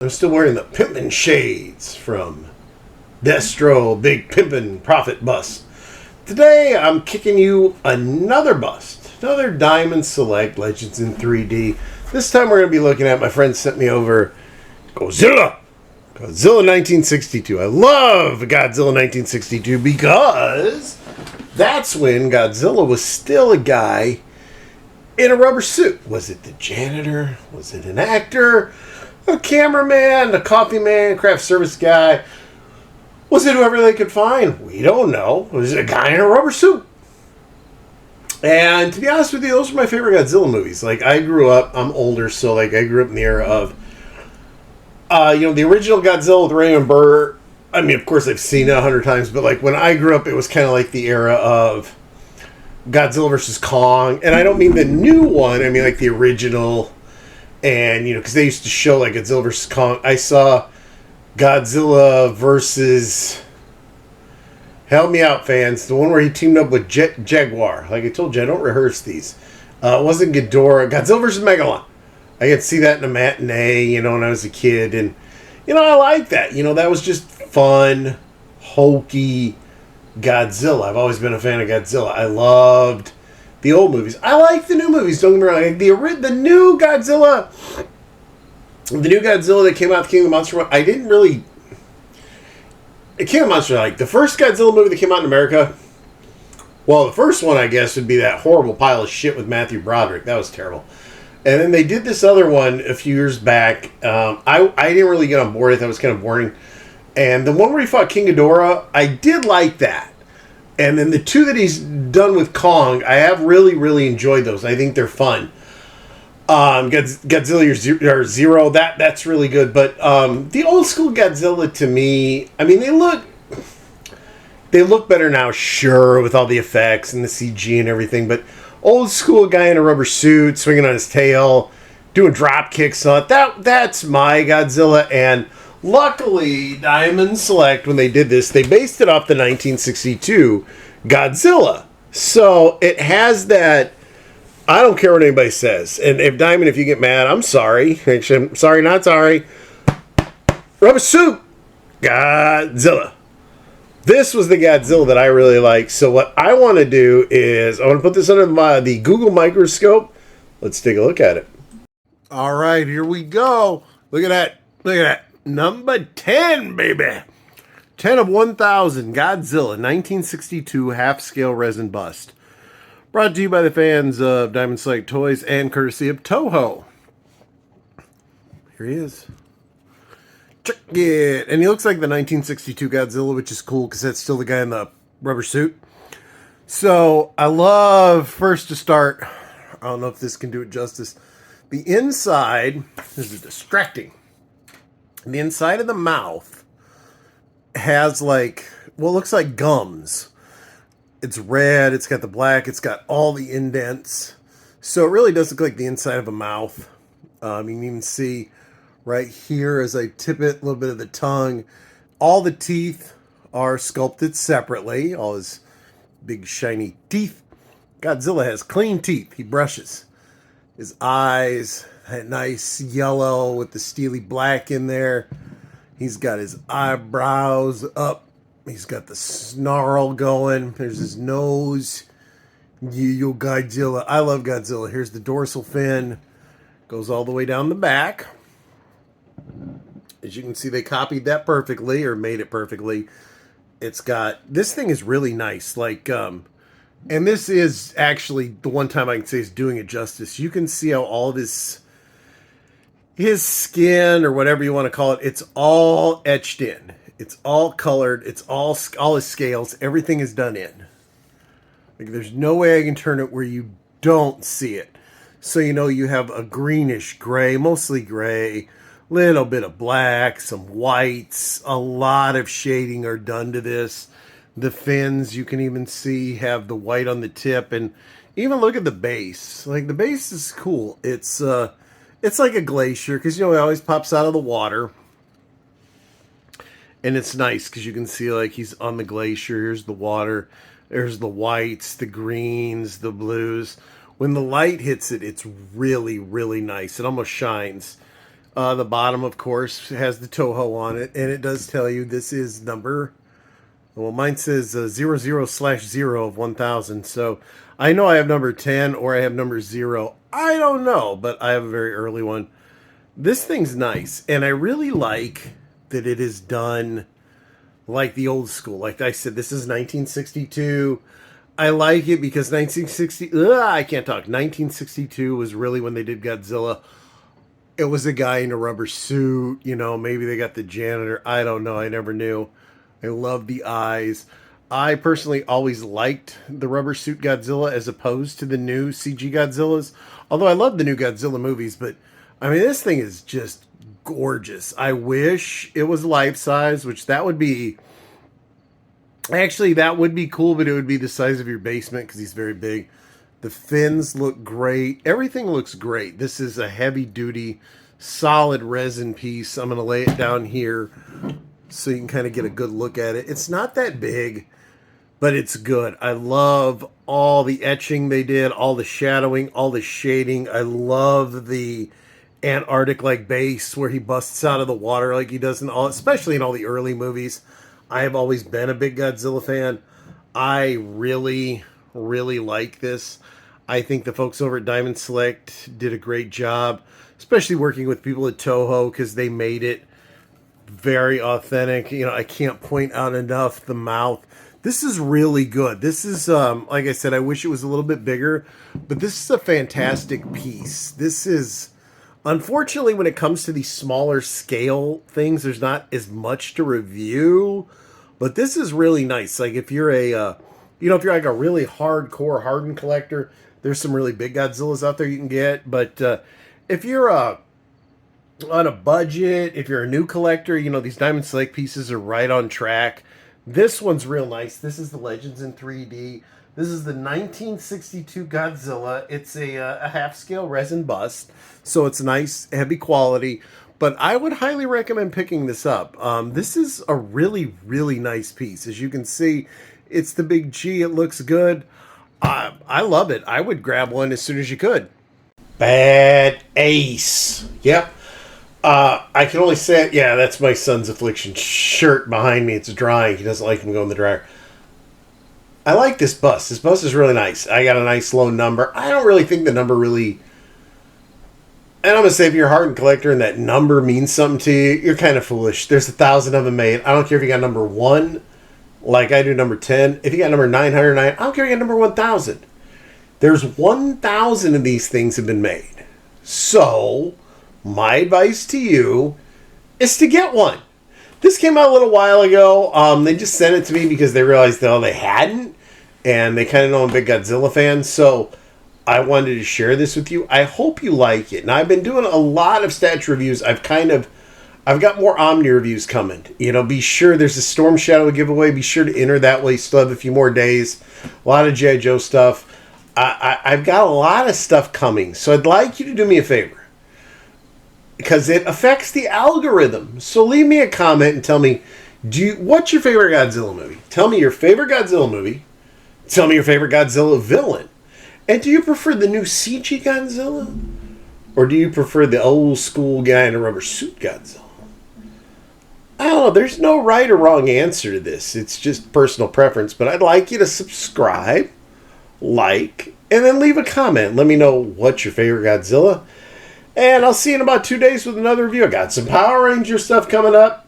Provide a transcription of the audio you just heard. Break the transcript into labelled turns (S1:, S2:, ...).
S1: I'm still wearing the pimpin' shades from Destro Big Pimpin' Profit Bust. Today I'm kicking you another bust. Another Diamond Select Legends in 3D. This time we're going to be looking at, my friend sent me over Godzilla. Godzilla 1962. I love Godzilla 1962 because that's when Godzilla was still a guy in a rubber suit. Was it the janitor? Was it an actor? A cameraman? A coffee man? Craft service guy? Was it whoever they could find? We don't know. Was it a guy in a rubber suit? And to be honest with you, those are my favorite Godzilla movies. Like, I grew up, I'm older, so like I grew up in the era of the original Godzilla with Raymond Burr. I mean, of course, I've seen it 100 times, but like when I grew up, it was kind of like the era of Godzilla versus Kong. And I don't mean the new one, I mean like the original. And, because they used to show like Godzilla versus Kong. I saw Godzilla versus, help me out, fans, the one where he teamed up with Jaguar. Like I told you, I don't rehearse these. It wasn't Ghidorah. Godzilla versus Megalon. I got to see that in a matinee, when I was a kid. And, I like that. That was just fun, hokey Godzilla. I've always been a fan of Godzilla. I loved the old movies. I like the new movies, don't get me wrong. Like the new Godzilla that came out, the King of the Monster, I didn't really... King of the Monster, like the first Godzilla movie that came out in America, well, the first one, I guess, would be that horrible pile of shit with Matthew Broderick. That was terrible. And then they did this other one a few years back. I didn't really get on board. I thought it was kind of boring. And the one where he fought King Ghidorah, I did like that. And then the two that he's done with Kong, I have really, really enjoyed those. I think they're fun. Godzilla or Zero, that's really good. But the old school Godzilla, to me, I mean, they look better now, sure, with all the effects and the CG and everything. But old school guy in a rubber suit, swinging on his tail, doing drop kicks on it, that's my Godzilla. And luckily, Diamond Select, when they did this, they based it off the 1962 Godzilla. So it has that, I don't care what anybody says. And if Diamond, if you get mad, I'm sorry. Actually, I'm sorry, not sorry. Rubber suit Godzilla. This was the Godzilla that I really like. So what I want to do is I want to put this under the Google microscope. Let's take a look at it. All right, here we go. Look at that. Look at that. Number 10, baby. 10 of 1,000. Godzilla, 1962 half-scale resin bust. Brought to you by the fans of Diamond Select Toys and courtesy of Toho. Here he is. Check it. And he looks like the 1962 Godzilla, which is cool because that's still the guy in the rubber suit. So I love, first to start, I don't know if this can do it justice. The inside, this is distracting. The inside of the mouth has like, well, it looks like gums. It's red, it's got the black, it's got all the indents. So it really does look like the inside of a mouth. You can even see right here as I tip it, a little bit of the tongue. All the teeth are sculpted separately. All his big shiny teeth. Godzilla has clean teeth. He brushes. His eyes, that nice yellow with the steely black in there. He's got his eyebrows up. He's got the snarl going. There's his nose. Yo, Godzilla. I love Godzilla. Here's the dorsal fin. Goes all the way down the back. As you can see, they copied that perfectly, or made it perfectly. It's got, this thing is really nice. Like, and this is actually the one time I can say is doing it justice. You can see how all of his skin, or whatever you want to call it, it's all etched in. It's all colored. It's all his scales. Everything is done in. Like, there's no way I can turn it where you don't see it. So, you have a greenish gray, mostly gray, little bit of black, some whites. A lot of shading are done to this. The fins, you can even see, have the white on the tip. And even look at the base. Like, the base is cool. It's like a glacier, because, it always pops out of the water. And it's nice because you can see like he's on the glacier. Here's the water. There's the whites, the greens, the blues. When the light hits it, it's really, really nice. It almost shines. The bottom, of course, has the Toho on it, and it does tell you this is number. Well, mine says 00/0 of 1000. So I know I have number 10 or I have number 0. I don't know, but I have a very early one. This thing's nice, and I really like that it is done like the old school. Like I said, this is 1962. I like it because 1962 was really when they did Godzilla. It was a guy in a rubber suit, maybe they got the janitor. I don't know. I never knew. I love the eyes. I personally always liked the rubber suit Godzilla as opposed to the new CG Godzillas. Although I love the new Godzilla movies, but I mean, this thing is just gorgeous. I wish it was life size, which that would be. Actually, that would be cool, but it would be the size of your basement because he's very big. The fins look great. Everything looks great. This is a heavy duty, solid resin piece. I'm going to lay it down here so you can kind of get a good look at it. It's not that big, but it's good. I love all the etching they did, all the shadowing, all the shading. I love the Antarctic-like base where he busts out of the water like he does in all, especially in all the early movies. I have always been a big Godzilla fan. I really, really like this. I think the folks over at Diamond Select did a great job, especially working with people at Toho because they made it very authentic. I can't point out enough the mouth. This is really good. This is, like I said, I wish it was a little bit bigger, but this is a fantastic piece. This is, unfortunately, when it comes to these smaller scale things, there's not as much to review. But this is really nice. Like if you're if you're like a really hardcore hardened collector, there's some really big Godzillas out there you can get. But if you're on a budget, if you're a new collector, these Diamond Select pieces are right on track. This one's real nice. This is the Legends in 3D. This is the 1962 Godzilla. It's a half-scale resin bust, so it's nice, heavy quality. But I would highly recommend picking this up. This is a really, really nice piece. As you can see, it's the big G. It looks good. I love it. I would grab one as soon as you could. Bad Ace. Yep. I can only say it. Yeah, that's my son's Affliction shirt behind me. It's drying. He doesn't like him going in the dryer. I like this bust. This bust is really nice. I got a nice low number. I don't really think the number really... And I'm going to say if you're a hardened collector and that number means something to you, you're kind of foolish. There's 1,000 of them made. I don't care if you got number 1, like I do number 10. If you got number 909, I don't care if you got number 1,000. There's 1,000 of these things have been made. So, my advice to you is to get one. This came out a little while ago. They just sent it to me because they realized they hadn't. And they kind of know I'm a big Godzilla fan. So, I wanted to share this with you. I hope you like it. And I've been doing a lot of statue reviews. I've got more Omni reviews coming. Be sure there's a Storm Shadow giveaway. Be sure to enter that way. Still have a few more days. A lot of G.I. Joe stuff. I've got a lot of stuff coming. So I'd like you to do me a favor. Because it affects the algorithm. So leave me a comment and tell me, what's your favorite Godzilla movie? Tell me your favorite Godzilla movie. Tell me your favorite Godzilla villain. And do you prefer the new CG Godzilla? Or do you prefer the old school guy in a rubber suit Godzilla? I don't know. There's no right or wrong answer to this. It's just personal preference. But I'd like you to subscribe, like, and then leave a comment. Let me know what's your favorite Godzilla. And I'll see you in about 2 days with another review. I got some Power Ranger stuff coming up.